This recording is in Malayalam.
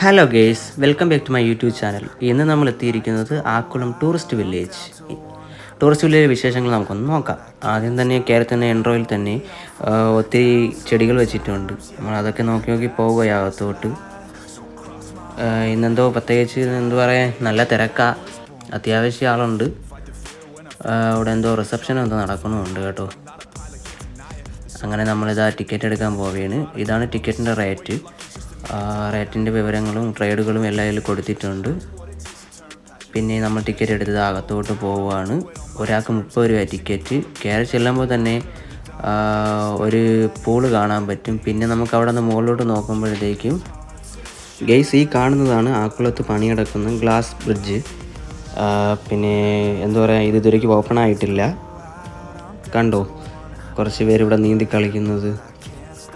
Hello guys, welcome back to my YouTube channel. ഇന്ന് നമ്മൾ എത്തിയിരിക്കുന്നത് Akkulam tourist village. Tourist village വിശേഷങ്ങൾ നമുക്കൊന്ന് നോക്കാം. ആദ്യം തന്നെ കയറി തന്നെ എൻട്രോയിൽ തന്നെ ഒത്തിരി ചെടികൾ വെച്ചിട്ടുണ്ട്. നമ്മൾ അതൊക്കെ നോക്കി നോക്കി പോവുകയാകത്തോട്ട്. ഇന്നെന്തോ പ്രത്യേകിച്ച് എന്തു പറയാൻ, നല്ല തിരക്കാണ്, അത്യാവശ്യം ആളുണ്ട്. ഇവിടെ എന്തോ റിസപ്ഷൻ എന്തോ നടക്കുന്നുണ്ട് കേട്ടോ. അങ്ങനെ നമ്മളിതാ ടിക്കറ്റ് എടുക്കാൻ പോവുകയാണ്. ഇതാണ് ടിക്കറ്റിൻ്റെ റേറ്റ്. റേറ്റിൻ്റെ വിവരങ്ങളും ട്രേഡുകളും എല്ലാം അതിൽ കൊടുത്തിട്ടുണ്ട്. പിന്നെ നമ്മൾ ടിക്കറ്റ് എടുത്തത് അകത്തോട്ട് പോവുകയാണ്. ഒരാൾക്ക് 30 രൂപ ടിക്കറ്റ്. കയറി ചെല്ലുമ്പോൾ തന്നെ ഒരു പൂള് കാണാൻ പറ്റും. പിന്നെ നമുക്ക് അവിടെ നിന്ന് മുകളിലോട്ട് നോക്കുമ്പോഴത്തേക്കും ഗെയ്സ്, ഈ കാണുന്നതാണ് ആക്കുളത്ത് പണിയെടുക്കുന്ന ഗ്ലാസ് ബ്രിഡ്ജ്. പിന്നെ എന്താ പറയുക, ഇത് ഇതുവരേക്കും ഓപ്പൺ ആയിട്ടില്ല. കണ്ടോ, കുറച്ച് പേര് ഇവിടെ നീന്തി കളിക്കുന്നത്.